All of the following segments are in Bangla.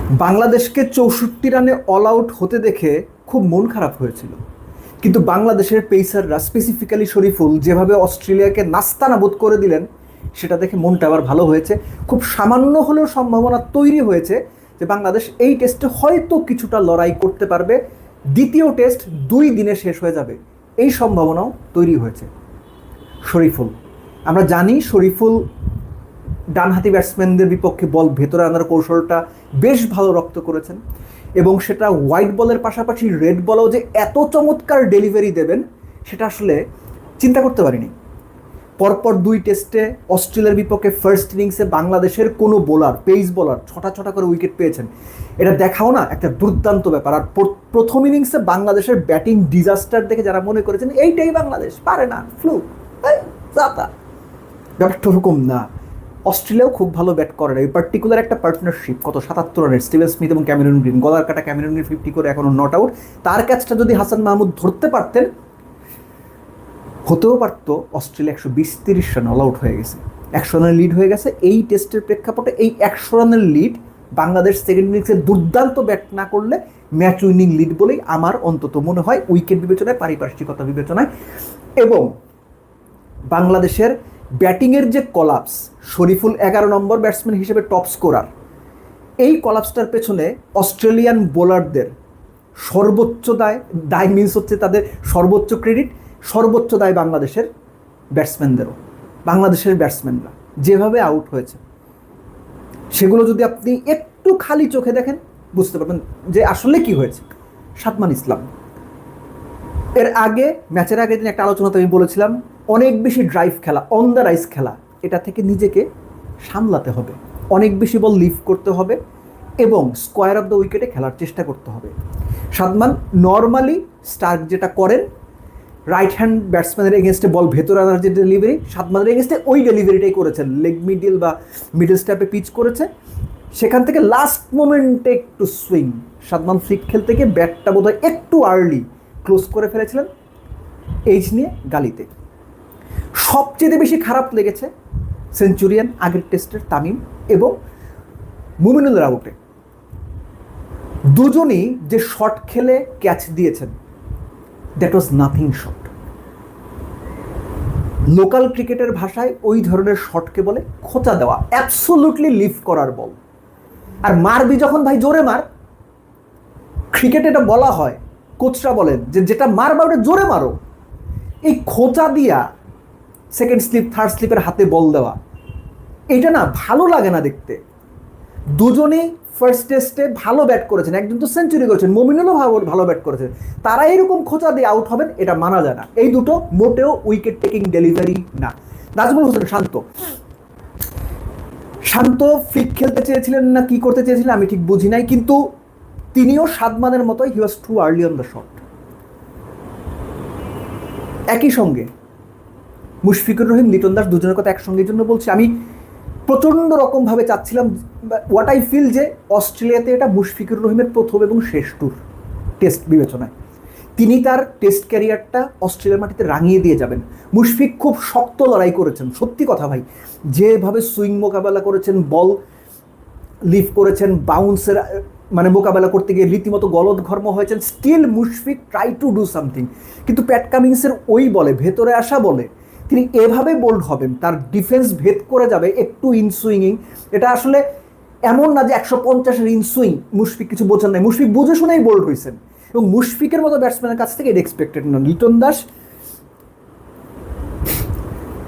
বাংলাদেশকে ৬৪ রানে অল আউট হতে দেখে খুব মন খারাপ হয়েছিল, কিন্তু বাংলাদেশের পেসাররা স্পেসিফিক্যালি শরীফুল যেভাবে অস্ট্রেলিয়াকে নাস্তানাবুদ করে দিলেন সেটা দেখে মনটা আবার ভালো হয়েছে। খুব সামান্য হলেও সম্ভাবনা তৈরি হয়েছে যে বাংলাদেশ এই টেস্টে হয়তো কিছুটা লড়াই করতে পারবে। দ্বিতীয় টেস্ট ২ দিনে শেষ হয়ে যাবে, এই সম্ভাবনাও তৈরি হয়েছে। শরীফুল, আমরা জানি শরীফুল ডানহাতি ব্যাটসম্যানদের বিপক্ষে বল ভেতরে আনার কৌশলটা বেশ ভালো রপ্ত করেছেন, এবং সেটা হোয়াইট বলের পাশাপাশি রেড বলেও যে এত চমৎকার ডেলিভারি দেবেন সেটা আসলে চিন্তা করতে পারিনি। পরপর ২ টেস্টে অস্ট্রেলিয়ার বিপক্ষে ফার্স্ট ইনিংসে বাংলাদেশের কোনো বোলার, পেস বোলার ছটা ছটা করে উইকেট পেয়েছেন, এটা দেখাও না একটা দুর্দান্ত ব্যাপার। আর প্রথম ইনিংসে বাংলাদেশের ব্যাটিং ডিজাস্টার দেখে যারা মনে করেছেন এইটাই বাংলাদেশ পারে না, ফ্লুক, ব্যাপারটা ওরকম না। অস্ট্রেলিয়াও খুব ভালো ব্যাট করে না। এই পার্টিকুলার একটা পার্টনারশিপ কত ৭৭ রানের, স্টিভেন স্মিথ এবং ক্যামেরন গ্রিন, গলার কাটা ক্যামেরন গ্রিন 50 করে এখনও নট আউট। তার ক্যাচটা যদি হাসান মাহমুদ ধরতে পারতেন হতেও পারতো অস্ট্রেলিয়া ১২০-৩০ রান অল আউট হয়ে গেছে, ১০০ রানের লিড হয়ে গেছে। এই টেস্টের প্রেক্ষাপটে এই ১০০ রানের লিড বাংলাদেশ সেকেন্ড ইনিংসে দুর্দান্ত ব্যাট না করলে ম্যাচ উইনিং লিড বলেই আমার অন্তত মনে হয়, উইকেট বিবেচনায়, পারিপার্শ্বিকতা বিবেচনায়। এবং বাংলাদেশের ব্যাটিংয়ের যে কলাপস, শরীফুল ১১ নম্বর ব্যাটসম্যান হিসেবে টপ স্কোরার, এই কলাপসটার পেছনে অস্ট্রেলিয়ান বোলারদের সর্বোচ্চ দায় মিনস হচ্ছে তাদের সর্বোচ্চ ক্রেডিট, সর্বোচ্চ দায় বাংলাদেশের ব্যাটসম্যানদেরও। বাংলাদেশের ব্যাটসম্যানরা যেভাবে আউট হয়েছে সেগুলো যদি আপনি একটু খালি চোখে দেখেন বুঝতে পারবেন যে আসলে কি হয়েছে। সাদমান ইসলাম, এর আগে ম্যাচের আগে দিন একটা আলোচনাতে আমি বলেছিলাম অনেক বেশি ড্রাইভ খেলা, অন দ্য রাইস খেলা, এটা থেকে নিজেকে সামলাতে হবে, অনেক বেশি বল লিভ করতে হবে এবং স্কোয়ার অফ দ্য উইকেটে খেলার চেষ্টা করতে হবে। সাদমান নর্মালি স্টার্ক যেটা করেন, রাইট হ্যান্ড ব্যাটসম্যানের এগেনস্টে বল ভেতরে আনার যে ডেলিভারি, সাদমানের এগেনস্টে ওই ডেলিভারিটাই করেছেন। লেগ মিডল বা মিডল স্ট্যাপে পিচ করেছে, সেখান থেকে লাস্ট মোমেন্টে একটু সুইং, সাদমান ফ্লিক খেলতে গিয়ে ব্যাটটা বোধহয় একটু আর্লি ক্লোজ করে ফেলেছিলেন এইচ নিয়ে গালিতে। সবচেয়ে বেশি খারাপ লেগেছে সেঞ্চুরিয়ান আগের টেস্টের তামিম এবং মুমিনুলের আউটে। দুজনই যে শট খেলে ক্যাচ দিয়েছেন, that was nothing shot. Local ক্রিকেটের ভাষায় ওই ধরনের শটকে বলে খোঁচা দেওয়া, অ্যাবসোলুটলি লিভ করার বল। আর মারবি যখন ভাই জোরে মার, ক্রিকেটে এটা বলা হয়, কোচরা বলেন যে যেটা মারবা ওটা জোরে মারো। এই খোঁচা দিয়া সেকেন্ড স্লিপ, থার্ড স্লিপের হাতে বল দেওয়া, এটা না ভালো লাগে না দেখতে। দুজনেই ফার্স্ট টেস্টে ভালো ব্যাট করেছেন, একজন তো সেঞ্চুরি করেছেন, মুমিনুলও ভালো ব্যাট করেছেন, তারা এরকম খোঁচা দিয়ে আউট হবেন এটা মানা যায় না। এই দুটো মোটেও উইকেট টেকিং ডেলিভারি না। নাজমুল হোসেন শান্ত ফ্লিক খেলতে চেয়েছিলেন না কি করতে চেয়েছিলেন আমি ঠিক বুঝি নাই, কিন্তু তিনিও সাদমানের মতোই he was too early on the shot. একই সঙ্গে মুশফিকুর রহিম, লিটন দাস, দুজনের কথা একসঙ্গে জন্য বলছি, আমি প্রচণ্ড রকমভাবে চাচ্ছিলাম, হোয়াট আই ফিল, যে অস্ট্রেলিয়াতে এটা মুশফিকুর রহিমের প্রথম এবং শেষ ট্যুর টেস্ট বিবেচনায়। তিনি তার টেস্ট ক্যারিয়ারটা অস্ট্রেলিয়ার মাটিতে রাঙিয়ে দিয়ে যাবেন। মুশফিক খুব শক্ত লড়াই করেছেন, সত্যি কথা ভাই, যেভাবে সুইং মোকাবেলা করেছেন, বল লিভ করেছেন, বাউন্সের মানে মোকাবেলা করতে গিয়ে রীতিমতো গলদঘর্ম হয়েছেন, still Mushfiq try to do something. কিন্তু প্যাট কামিন্সের ওই বলে, ভেতরে আসা বলে তিনি এভাবে বোল্ড হবেন, তার ডিফেন্স ভেদ করে যাবে একটু ইনসুইংইং, এটা আসলে এমন না যে ১৫০-এর ইনসুইং মুশফিক কিছু বোঝেন নাই, মুশফিক বুঝে শুনেই বোল্ড হয়েছেন, এবং মুশফিকের মতো ব্যাটসম্যানের কাছ থেকে এটা এক্সপেক্টেড না।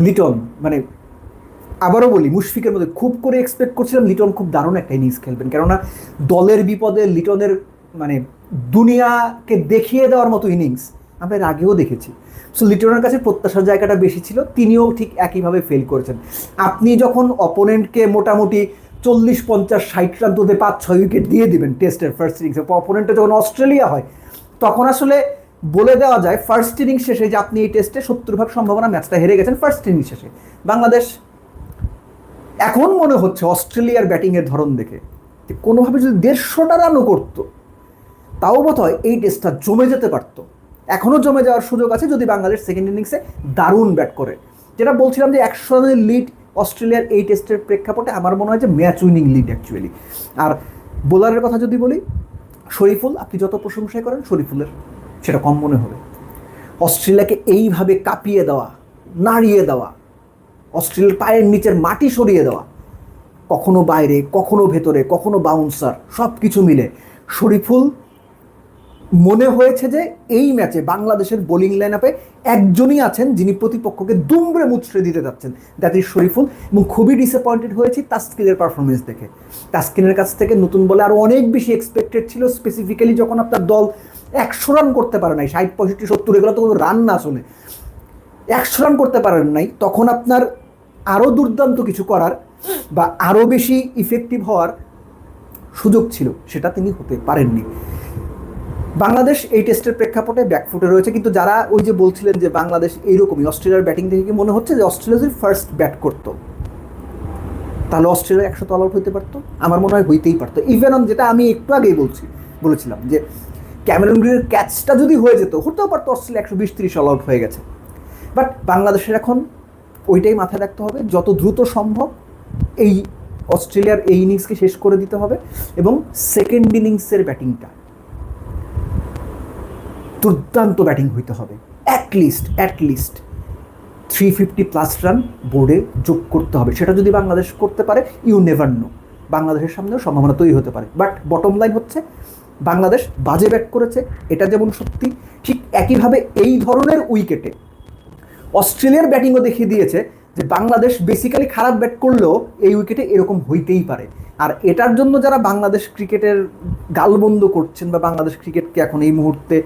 লিটন মানে আবারও বলি, মুশফিকের মধ্যে খুব করে এক্সপেক্ট করছিলাম লিটন খুব দারুণ একটা ইনিংস খেলবেন, কেননা দলের বিপদে লিটনের মানে দুনিয়াকে দেখিয়ে দেওয়ার মতো ইনিংস আমরা এর আগেও দেখেছি। সো লিটনের কাছে প্রত্যাশার জায়গাটা বেশি ছিল, তিনিও ঠিক একইভাবে ফেল করেছেন। আপনি যখন অপোনেন্টকে মোটামুটি ৪০-৫০-৬০ রান তুলতে ৫-৬ উইকেট দিয়ে দিবেন টেস্টের ফার্স্ট ইনিংসে, অপোনেন্টে যখন অস্ট্রেলিয়া হয়, তখন আসলে বলে দেওয়া যায় ফার্স্ট ইনিংস শেষে যে আপনি এই টেস্টে ৭০% সম্ভাবনা ম্যাচটা হেরে গেছেন ফার্স্ট ইনিংস শেষে। বাংলাদেশ এখন মনে হচ্ছে অস্ট্রেলিয়ার ব্যাটিংয়ের ধরন দেখে যে কোনোভাবে যদি ১৫০টা রানও করতো তাও বোধহয় এই টেস্টটা জমে যেতে পারত। এখনও জমে যাওয়ার সুযোগ আছে যদি বাংলাদেশ সেকেন্ড ইনিংসে দারুণ ব্যাট করে। যেটা বলছিলাম যে ১০০ রানের লিড অস্ট্রেলিয়ার এই টেস্টের প্রেক্ষাপটে আমার মনে হয় যে ম্যাচ উইনিং লিড অ্যাকচুয়ালি। আর বোলারের কথা যদি বলি, শরীফুল, আপনি যত প্রশংসাই করেন শরীফুলের সেটা কম মনে হবে। অস্ট্রেলিয়াকে এইভাবে কাঁপিয়ে দেওয়া, নাড়িয়ে দেওয়া, অস্ট্রেলিয়ার পায়ের নিচের মাটি সরিয়ে দেওয়া, কখনো বাইরে, কখনো ভেতরে, কখনো বাউন্সার, সব কিছু মিলে শরীফুল মনে হয়েছে যে এই ম্যাচে বাংলাদেশের বোলিং লাইন আপে একজনই আছেন যিনি প্রতিপক্ষকে দুমড়ে মুচড়ে দিতে যাচ্ছেন, দ্যাট ইজ শরীফুল। এবং খুবই ডিসঅ্যাপয়েন্টেড হয়েছি তাসকিনের পারফরমেন্স দেখে। তাসকিনের কাছ থেকে নতুন বলে আরও অনেক বেশি এক্সপেক্টেড ছিল, স্পেসিফিক্যালি যখন আপনার দল 100 রান করতে পারে নাই, 60, 65, 70, এগুলো তো কোনো রান না আসলে, 100 রান করতে পারেন নাই, তখন আপনার আরও দুর্দান্ত কিছু করার বা আরও বেশি ইফেক্টিভ হওয়ার সুযোগ ছিল, সেটা তিনি হতে পারেননি। বাংলাদেশ এই টেস্টের প্রেক্ষাপটে ব্যাকফুটে রয়েছে, কিন্তু যারা ওই যে বলছিলেন যে বাংলাদেশ এইরকমই, অস্ট্রেলিয়ার ব্যাটিং দেখে কি মনে হচ্ছে যে অস্ট্রেলিয়া যদি ফার্স্ট ব্যাট করতো তাহলে অস্ট্রেলিয়া 100 অল আউট হইতে পারতো? আমার মনে হয় হইতেই পারতো। ইভেন অন, যেটা আমি একটু আগেই বলেছিলাম যে ক্যামেরন গ্রিনের ক্যাচটা যদি হয়ে যেত, হতেও পারতো অস্ট্রেলিয়া 120-30 অল আউট হয়ে গেছে। বাট বাংলাদেশের এখন ওইটাই মাথায় রাখতে হবে, যত দ্রুত সম্ভব এই অস্ট্রেলিয়ার এই ইনিংসকে শেষ করে দিতে হবে, এবং সেকেন্ড ইনিংসের ব্যাটিংটা দুর্দান্ত ব্যাটিং হইতে হবে। অ্যাটলিস্ট 350+ রান বোর্ডে যোগ করতে হবে। সেটা যদি বাংলাদেশ করতে পারে, ইউ নেভার নো, বাংলাদেশের সামনেও সম্ভাবনা তৈরি হতে পারে। বাট বটম লাইন হচ্ছে বাংলাদেশ বাজে ব্যাট করেছে, এটা যেমন সত্যি, ঠিক একইভাবে এই ধরনের উইকেটে অস্ট্রেলিয়ার ব্যাটিংও দেখিয়ে দিয়েছে যে বাংলাদেশ বেসিক্যালি খারাপ ব্যাট করলেও এই উইকেটে এরকম হইতেই পারে। আর এটার জন্য যারা বাংলাদেশ ক্রিকেটের গালবন্ধ করছেন বা বাংলাদেশ ক্রিকেটকে এখন এই মুহূর্তে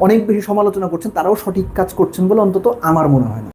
অনেক বেশি সমালোচনা করছেন, তারাও সঠিক কাজ করছেন বলে অন্তত আমার মনে হয় না।